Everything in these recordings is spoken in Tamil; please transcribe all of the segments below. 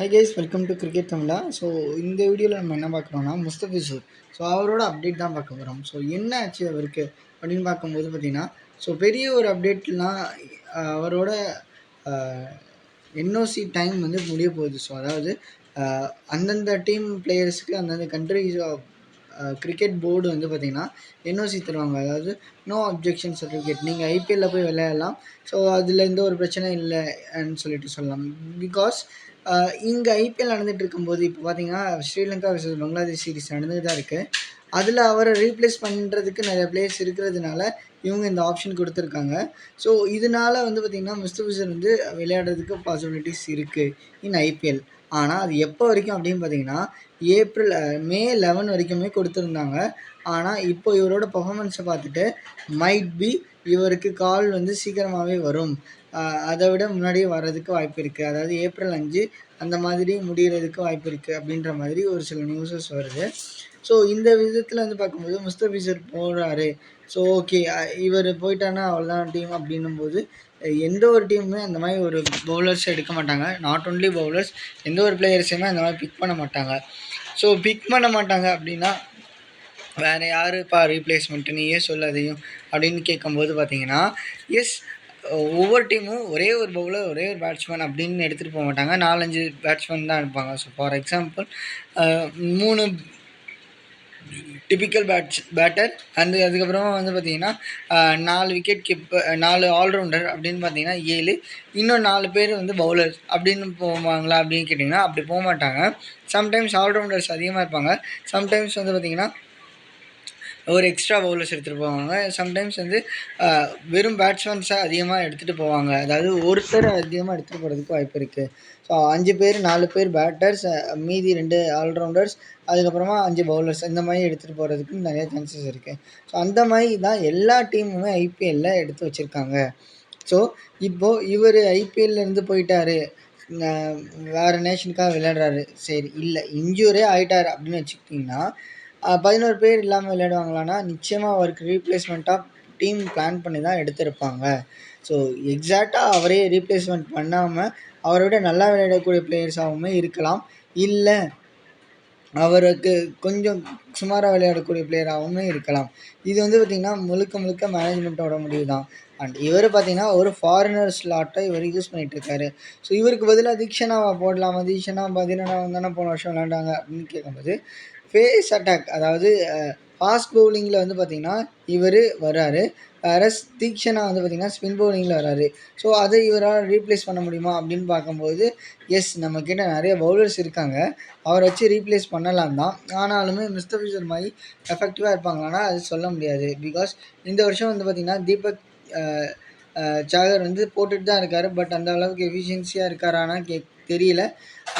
Hi guys, welcome to cricket Tamizha. So இந்த வீடியோவில் நம்ம என்ன பார்க்குறோம்னா முஸ்தபிசூர். ஸோ அவரோட அப்டேட் தான் பார்க்க போகிறோம். ஸோ என்ன ஆச்சு அவருக்கு அப்படின்னு பார்க்கும்போது பார்த்திங்கன்னா, ஸோ பெரிய ஒரு அப்டேட்லாம் அவரோட என்ஓசி டைம் வந்து முடிய போகுது. ஸோ அதாவது அந்தந்த டீம் பிளேயர்ஸுக்கு அந்தந்த கண்ட்ரிஸ் கிரிக்கெட் போர்டு வந்து பார்த்திங்கன்னா என்ஓசி தருவாங்க. அதாவது நோ அப்ஜெக்ஷன் சர்டிஃபிகேட். நீங்கள் ஐபிஎல்லில் போய் விளையாடலாம். ஸோ அதில் எந்த ஒரு பிரச்சனை இல்லைன்னு சொல்லிட்டு சொல்லலாம். பிகாஸ் இங்கே ஐபிஎல் நடந்துகிட்டு இருக்கும்போது இப்போ பார்த்தீங்கன்னா ஸ்ரீலங்கா வர்சஸ் பங்களாதேஷ் சீரிஸ் நடந்துட்டு தான் இருக்குது. அதில் அவரை ரீப்ளேஸ் பண்ணுறதுக்கு நிறைய பிளேயர்ஸ் இருக்கிறதுனால இவங்க இந்த ஆப்ஷன் கொடுத்துருக்காங்க. ஸோ இதனால் வந்து பார்த்திங்கன்னா முஸ்தபிசர் வந்து விளையாடுறதுக்கு பாசிபிலிட்டிஸ் இருக்குது இன் ஐபிஎல். ஆனால் அது எப்போ வரைக்கும் அப்படின்னு பார்த்தீங்கன்னா மே 11 வரைக்குமே கொடுத்துருந்தாங்க. ஆனால் இப்போ இவரோட பர்ஃபார்மன்ஸை பார்த்துட்டு மைட் பி இவருக்கு கால் வந்து சீக்கிரமாகவே வரும், அதை விட முன்னாடியே வர்றதுக்கு வாய்ப்பு இருக்குது. அதாவது ஏப்ரல் 5 அந்த மாதிரி முடிகிறதுக்கு வாய்ப்பு இருக்குது அப்படின்ற மாதிரி ஒரு சில நியூஸஸ் வருது. ஸோ இந்த விதத்தில் வந்து பார்க்கும்போது முஸ்தபிசர் போகிறாரு. ஸோ ஓகே, இவர் போயிட்டானா அவ்வளோதான் டீம் அப்படின்னும்போது எந்த ஒரு டீமுமே அந்த மாதிரி ஒரு பவுலர்ஸ் எடுக்க மாட்டாங்க. நாட் ஒன்லி பவுலர்ஸ், எந்த ஒரு பிளேயர்ஸையுமே அந்த மாதிரி பிக் பண்ண மாட்டாங்க. ஸோ பிக் பண்ண மாட்டாங்க அப்படின்னா வேறு யாருப்பா ரீப்ளேஸ்மெண்ட்டு, நீயே சொல்ல அதையும் அப்படின்னு கேட்கும்போது பார்த்தீங்கன்னா, எஸ், ஒவ்வொரு டீமும் ஒரே ஒரு பவுலர் ஒரே ஒரு பேட்ஸ்மேன் அப்படின்னு எடுத்துகிட்டு போக மாட்டாங்க. 4-5 பேட்ஸ்மேன் தான் இருப்பாங்க. So for example 3 typical batter அதுக்கப்புறமா வந்து பார்த்திங்கன்னா 4 விக்கெட் கீப்பர், 4 ஆல்ரவுண்டர் அப்படின்னு பார்த்தீங்கன்னா 7, இன்னும் 4 பேர் வந்து பவுலர் அப்படின்னு போவாங்களா அப்படின்னு கேட்டிங்கன்னா அப்படி போக மாட்டாங்க. சம்டைம்ஸ் ஆல்ரவுண்டர்ஸ் அதிகமாக இருப்பாங்க. சம்டைம்ஸ் வந்து பார்த்திங்கன்னா ஒரு எக்ஸ்ட்ரா பவுலர்ஸ் எடுத்துகிட்டு போவாங்க. சம்டைம்ஸ் வந்து வெறும் பேட்ஸ்மேன்ஸாக அதிகமாக எடுத்துகிட்டு போவாங்க. அதாவது ஒருத்தர் அதிகமாக எடுத்துகிட்டு போகிறதுக்கு வாய்ப்பு இருக்குது. ஸோ 5 பேர், 4 பேர் பேட்டர்ஸ், மீதி 2 ஆல்ரவுண்டர்ஸ், அதுக்கப்புறமா 5 பவுலர்ஸ், இந்த மாதிரி எடுத்துகிட்டு போகிறதுக்கு நிறைய சான்சஸ் இருக்குது. ஸோ அந்த மாதிரி தான் எல்லா டீமுமே ஐபிஎல்லில் எடுத்து வச்சுருக்காங்க. ஸோ இப்போது இவர் ஐபிஎல்லேருந்து போயிட்டார், வேறு நேஷனுக்காக விளையாடுறாரு, சரி இல்லை இன்ஜூரே ஆகிட்டார் அப்படின்னு வச்சுக்கிட்டிங்கன்னா 11 பேர் இல்லாமல் விளையாடுவாங்களான்னா நிச்சயமாக அவருக்கு ரீப்ளேஸ்மெண்ட்டாக டீம் பிளான் பண்ணி தான் எடுத்திருப்பாங்க. ஸோ எக்ஸாக்டாக அவரே ரீப்ளேஸ்மெண்ட் பண்ணாமல் அவரை விட நல்லா விளையாடக்கூடிய பிளேயர்ஸாகவுமே இருக்கலாம், இல்லை அவருக்கு கொஞ்சம் சுமாராக விளையாடக்கூடிய பிளேயராகவுமே இருக்கலாம். இது வந்து பார்த்திங்கன்னா முழுக்க மேனேஜ்மெண்ட்டோட முடிவு தான். அண்ட் இவர் பார்த்திங்கன்னா ஒரு ஃபாரினர் ஸ்லாட்டை இவர் யூஸ் பண்ணிகிட்ருக்காரு. ஸோ இவருக்கு பதிலாக தீக்ஷனாவை போடலாமா? தீக்ஷனா பார்த்தீங்கன்னா தானே போன வருஷம் விளையாண்டாங்க அப்படின்னு கேட்கும்போது ஃபேஸ் அட்டாக், அதாவது ஃபாஸ்ட் பவுலிங்கில் வந்து பார்த்திங்கன்னா இவர் வர்றாரு. வேறஸ் தீக்ஷனா வந்து பார்த்திங்கன்னா ஸ்பின் பவுலிங்கில் வராரு. ஸோ அதை இவரால் ரீப்ளேஸ் பண்ண முடியுமா அப்படின்னு பார்க்கும்போது எஸ், நம்மக்கிட்ட நிறைய பவுலர்ஸ் இருக்காங்க, அவரை வச்சு ரீப்ளேஸ் பண்ணலாம் தான். ஆனாலுமே முஸ்தபிசர் மாதிரி எஃபெக்டிவாக இருப்பாங்களான்னா அது சொல்ல முடியாது. பிகாஸ் இந்த வருஷம் வந்து பார்த்திங்கன்னா தீபக் சாகர் வந்து போட்டுட்டு தான் இருக்கார். பட் அந்த அளவுக்கு எஃபிஷியன்சியாக இருக்காரானா தெரியல.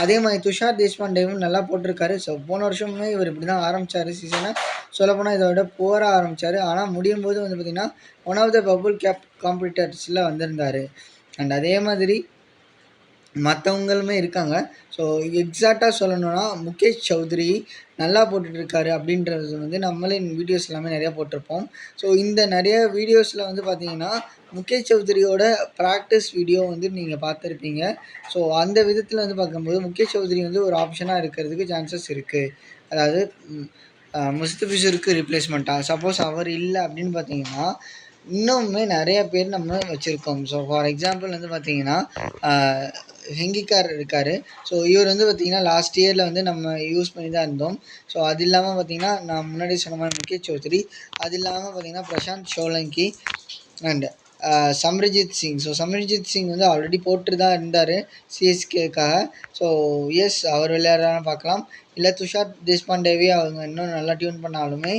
அதே மாதிரி துஷார் தேஷ்பாண்டேவும் நல்லா போட்டிருக்காரு. ஸோ போன வருஷமுமே இவர் இப்படி தான் ஆரம்பித்தார் சீசனை. சொல்லப்போனால் இதை விட புவராக ஆரம்பித்தார். ஆனால் முடியும் போது வந்து பார்த்திங்கன்னா one of the bubble cap காம்படிட்டர்ஸில் வந்திருந்தார். அண்ட் அதே மாதிரி மற்றவங்களுமே இருக்காங்க. ஸோ எக்ஸாக்டாக சொல்லணுன்னா முகேஷ் சௌத்ரி நல்லா போட்டுட்ருக்காரு அப்படின்றது வந்து நம்மளே வீடியோஸ் எல்லாமே நிறையா போட்டிருப்போம். ஸோ இந்த நிறைய வீடியோஸில் வந்து பார்த்திங்கன்னா முகேஷ் சௌத்ரியோட ப்ராக்டிஸ் வீடியோ வந்து நீங்கள் பார்த்துருப்பீங்க. ஸோ அந்த விதத்தில் வந்து பார்க்கும்போது முகேஷ் சௌத்ரி வந்து ஒரு ஆப்ஷனாக இருக்கிறதுக்கு சான்சஸ் இருக்குது. அதாவது முஸ்தபிசருக்கு ரீப்ளேஸ்மெண்ட்டாக சப்போஸ் அவர் இல்லை அப்படின்னு பார்த்தீங்கன்னா இன்னுமே நிறைய பேர் நம்ம வச்சுருக்கோம். ஸோ ஃபார் எக்ஸாம்பிள் வந்து பார்த்திங்கன்னா ஹெங்கிகார் இருக்கார். ஸோ இவர் வந்து பார்த்திங்கன்னா லாஸ்ட் இயரில் வந்து நம்ம யூஸ் பண்ணி தான் இருந்தோம். ஸோ அது இல்லாமல் பார்த்திங்கன்னா நான் முன்னாடி சொன்ன மாதிரி முகேஷ் சௌத்ரி, அது இல்லாமல் பார்த்திங்கன்னா பிரசாந்த் சோலங்கி அண்ட் சம்ரஜித் சிங். ஸோ சம்ரஜித் சிங் வந்து ஆல்ரெடி போட்டு தான் இருந்தார் சிஎஸ்கேக்காக. ஸோ எஸ், அவர் விளையாடுறான்னு பார்க்கலாம். இல்லை துஷார் தேஷ்பாண்டேவே அவங்க இன்னும் நல்லா டியூன் பண்ணாலுமே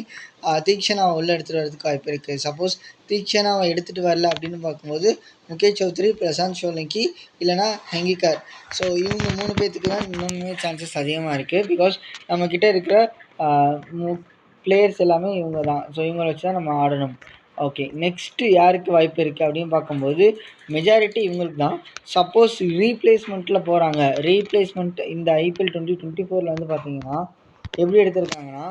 தீக்ஷனாவை உள்ளே எடுத்துகிட்டு வரதுக்கு வாய்ப்பு இருக்குது. சப்போஸ் தீக்ஷனாவை எடுத்துகிட்டு வரல அப்படின்னு பார்க்கும்போது முகேஷ் சௌத்ரி, பிரசாந்த் சோலங்கி, இல்லைனா ஹெங்கிகார். ஸோ இவங்க 3 பேர்த்துக்கு தான் இன்னுமே சான்சஸ் அதிகமாக இருக்குது. பிகாஸ் நம்மக்கிட்ட இருக்கிற பிளேயர்ஸ் எல்லாமே இவங்க தான். ஸோ இவங்களை வச்சு தான் நம்ம ஆடணும். ஓகே, நெக்ஸ்ட்டு யாருக்கு வாய்ப்பு இருக்குது அப்படின்னு பார்க்கும்போது மெஜாரிட்டி இவங்களுக்கு தான். சப்போஸ் ரீப்ளேஸ்மெண்ட்டில் போகிறாங்க, ரீப்ளேஸ்மெண்ட் இந்த ஐபிஎல் 2024 வந்து பார்த்திங்கன்னா எப்படி எடுத்திருக்காங்கன்னா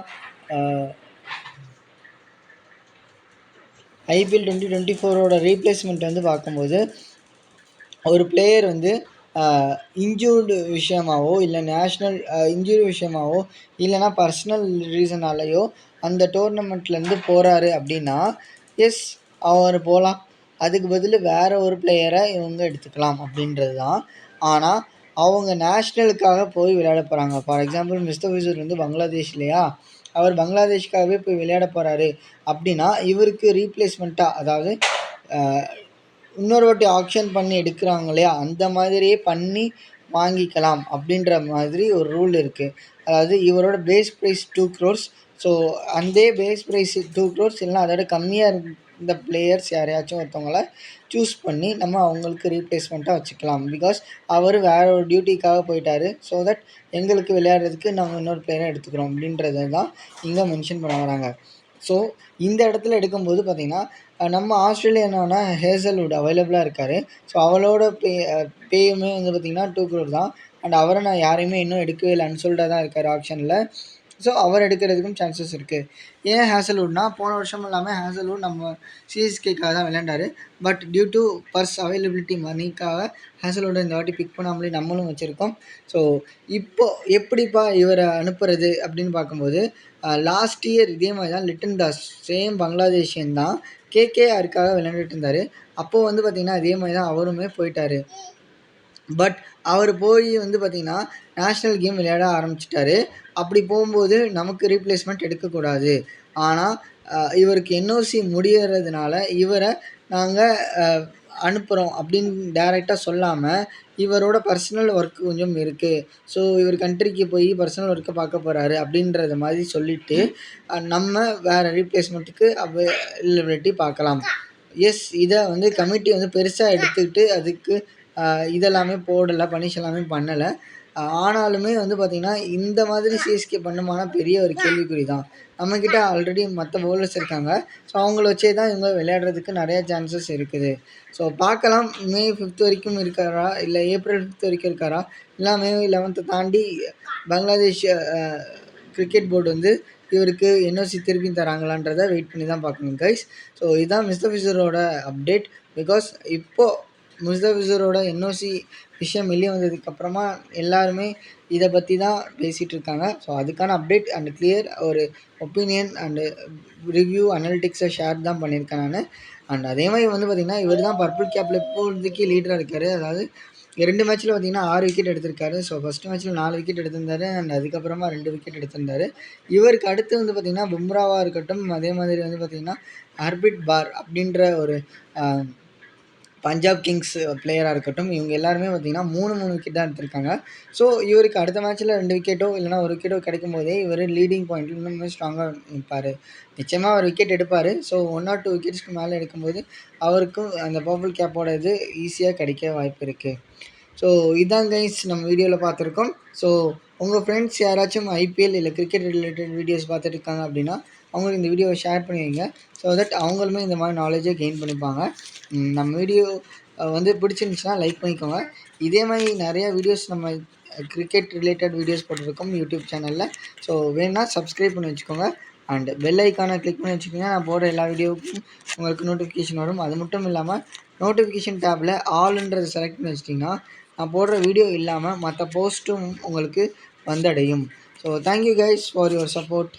ஐபிஎல் 2024 ரீப்ளேஸ்மெண்ட் வந்து பார்க்கும்போது ஒரு பிளேயர் வந்து இன்ஜூர்டு விஷயமாவோ இல்லை நேஷ்னல் இன்ஜூரி விஷயமாவோ இல்லைனா பர்சனல் ரீசனாலேயோ அந்த டோர்னமெண்ட்லேருந்து போகிறாரு அப்படின்னா எஸ் அவர் போகலாம். அதுக்கு பதில் வேறு ஒரு பிளேயரை இவங்க எடுத்துக்கலாம் அப்படின்றது தான். ஆனால் அவங்க நேஷ்னலுக்காக போய் விளையாட போகிறாங்க. ஃபார் எக்ஸாம்பிள் முஸ்தபிசூர் வந்து பங்களாதேஷ் இல்லையா, அவர் பங்களாதேஷ்காகவே போய் விளையாட போகிறாரு அப்படின்னா இவருக்கு ரீப்ளேஸ்மெண்ட்டாக, அதாவது இன்னொரு வாட்டி ஆக்ஷன் பண்ணி எடுக்கிறாங்க இல்லையா, அந்த மாதிரியே பண்ணி வாங்கிக்கலாம் அப்படின்ற மாதிரி ஒரு ரூல் இருக்குது. அதாவது இவரோட பேஸ் ப்ரைஸ் 2 crores. ஸோ அந்த பேஸ் ப்ரைஸ் 2 crores இல்லைனா அதோட கம்மியாக இந்த பிளேயர்ஸ் யாரையாச்சும் ஒருத்தவங்கள சூஸ் பண்ணி நம்ம அவங்களுக்கு ரீப்ளேஸ்மெண்ட்டாக வச்சுக்கலாம். பிகாஸ் அவர் வேறு ஒரு டியூட்டிக்காக போயிட்டார். ஸோ தட் எங்களுக்கு விளையாடுறதுக்கு நம்ம இன்னொரு பிளேயரை எடுத்துக்கிறோம் அப்படின்றது தான் இங்கே மென்ஷன் பண்ண வராங்க. ஸோ இந்த இடத்துல எடுக்கும்போது பார்த்திங்கன்னா நம்ம ஆஸ்திரேலியனான ஹேசல்வுட் அவைலபிளாக இருக்கார். ஸோ அவளோட பேயுமே வந்து பார்த்திங்கன்னா 2 crore தான். அண்ட் அவரை நான் யாரையுமே இன்னும் எடுக்கவே இல்லை, அன்சோல்டாக தான் இருக்கார் ஆப்ஷனில். ஸோ அவர் எடுக்கிறதுக்கும் சான்சஸ் இருக்குது. ஏன் ஹேசல்வுட்னா, போன வருஷம் இல்லாமல் ஹேசல்வுட் நம்ம சிஎஸ்கேக்காக தான் விளையாண்டார். But due to purse availability மணிக்காக ஹேசல்வுட்டை இந்த வாட்டி பிக் பண்ணாமலே நம்மளும் வச்சுருக்கோம். ஸோ இப்போது எப்படிப்பா இவரை அனுப்புறது அப்படின்னு பார்க்கும்போது, லாஸ்ட் இயர் இதே மாதிரி தான் லிட்டன் தாஸ் சேம் பங்களாதேஷியன் தான் கேகேஆருக்காக விளையாண்டுட்டு இருந்தார். அப்போது வந்து பார்த்திங்கன்னா இதே மாதிரி தான் அவருமே போயிட்டார். பட் அவர் போய் வந்து பார்த்திங்கன்னா நேஷ்னல் கேம் விளையாட ஆரம்பிச்சிட்டாரு. அப்படி போகும்போது நமக்கு ரீப்ளேஸ்மெண்ட் எடுக்கக்கூடாது. ஆனால் இவருக்கு என்ஓசி முடியறதுனால இவரை நாங்கள் அனுப்புகிறோம் அப்படின்னு டைரெக்டாக சொல்லாமல், இவரோட பர்சனல் ஒர்க் கொஞ்சம் இருக்குது, ஸோ இவர் கண்ட்ரிக்கு போய் பர்சனல் ஒர்க்கை பார்க்க போகிறாரு அப்படின்றத மாதிரி சொல்லிவிட்டு நம்ம வேறு ரீப்ளேஸ்மெண்ட்டுக்கு அவைலபிலிட்டி பார்க்கலாம். எஸ், இதை வந்து கமிட்டி வந்து பெருசாக எடுத்துக்கிட்டு அதுக்கு இதெல்லாமே போடலை, பனிஷ் எல்லாமே பண்ணலை. ஆனாலுமே வந்து பார்த்திங்கன்னா இந்த மாதிரி சிஎஸ்கே பண்ணுமானா பெரிய ஒரு கேள்விக்குறி தான். நம்மக்கிட்ட ஆல்ரெடி மற்ற பவுலர்ஸ் இருக்காங்க. ஸோ அவங்கள வச்சே தான் இவங்க விளையாடுறதுக்கு நிறையா சான்சஸ் இருக்குது. ஸோ பார்க்கலாம், மே 5th வரைக்கும் இருக்காரா, இல்லை ஏப்ரல் 5th வரைக்கும் இருக்காரா, இல்லை மே 11th தாண்டி பங்களாதேஷ் கிரிக்கெட் போர்டு வந்து இவருக்கு என்ஓசி திருப்பி தராங்களான்றதை வெயிட் பண்ணி தான் பார்க்கணும் கைஸ். ஸோ இதுதான் முஸ்தபிசூரோட அப்டேட். பிகாஸ் இப்போது முஸ்தபிசூரோட என்ஓசி விஷயம் வெளியே வந்ததுக்கப்புறமா எல்லாருமே இதை பற்றி தான் பேசிகிட்டு இருக்காங்க. ஸோ அதுக்கான அப்டேட் அண்ட் கிளியர் ஒரு ஒப்பீனியன் அண்டு ரிவ்யூ அனலிட்டிக்ஸை ஷேர் தான் பண்ணியிருக்கேன் நான். அண்ட் அதே மாதிரி வந்து பார்த்திங்கன்னா இவர் தான் பர்பிள் கேப்பில் இப்போதைக்கு லீடராக இருக்கார். அதாவது 2 மேட்ச்சில் பார்த்திங்கன்னா 6 விக்கெட் எடுத்திருக்காரு. ஸோ ஃபஸ்ட்டு மேட்ச்சில் 4 விக்கெட் எடுத்திருந்தார். அண்ட் அதுக்கப்புறமா 2 விக்கெட் எடுத்திருந்தார். இவருக்கு அடுத்து வந்து பார்த்திங்கன்னா பும்ராவாக இருக்கட்டும், அதே மாதிரி வந்து பார்த்திங்கன்னா ஹர்பிட் பார் அப்படின்ற ஒரு பஞ்சாப் கிங்ஸ் பிளேயராக இருக்கட்டும், இவங்க எல்லாருமே பார்த்திங்கன்னா 3 விக்கெட் தான் எடுத்திருக்காங்க. ஸோ இவருக்கு அடுத்த மேட்ச்சில் 2 விக்கெட்டோ இல்லைனா 1 விக்கெட்டோ கிடைக்கும் போதே இவர் லீடிங் பாயிண்ட்டில் இன்னுமே ஸ்ட்ராங்காக நிற்பார். நிச்சயமாக அவர் விக்கெட் எடுப்பார். ஸோ 1 or 2 விக்கெட்ஸ்க்கு மேலே எடுக்கும்போது அவருக்கும் அந்த பர்பிள் கேப்போட இது ஈஸியாக கிடைக்க வாய்ப்பு இருக்குது. ஸோ இதான் கைஸ் நம்ம வீடியோவில் பார்த்துருக்கோம். ஸோ உங்கள் ஃப்ரெண்ட்ஸ் யாராச்சும் ஐபிஎல் இல்லை கிரிக்கெட் ரிலேட்டட் வீடியோஸ் பார்த்துட்டு இருக்காங்க அப்படின்னா அவங்களுக்கு இந்த வீடியோவை ஷேர் பண்ணுவீங்க. ஸோ தட் அவங்களுமே இந்த மாதிரி நாலேஜை கெயின் பண்ணிப்பாங்க. நம்ம வீடியோ வந்து பிடிச்சிருந்துச்சுன்னா லைக் பண்ணிக்கோங்க. இதே மாதிரி நிறையா வீடியோஸ் நம்ம கிரிக்கெட் ரிலேட்டட் வீடியோஸ் போட்டிருக்கோம் யூடியூப் சேனலில். ஸோ வேணுன்னா சப்ஸ்கிரைப் பண்ணி வச்சுக்கோங்க. அண்ட் பெல் ஐக்கானை கிளிக் பண்ணி வச்சுக்கோங்க. நான் போடுற எல்லா வீடியோவுக்கும் உங்களுக்கு நோட்டிஃபிகேஷன் வரும். அது மட்டும் இல்லாமல் நோட்டிஃபிகேஷன் டேப்பில் ஆல்ன்றதை செலக்ட் பண்ணி வச்சிட்டிங்கன்னா நான் போடுற வீடியோ இல்லாமல் மற்ற போஸ்ட்டும் உங்களுக்கு வந்தடையும். So thank you guys for your support.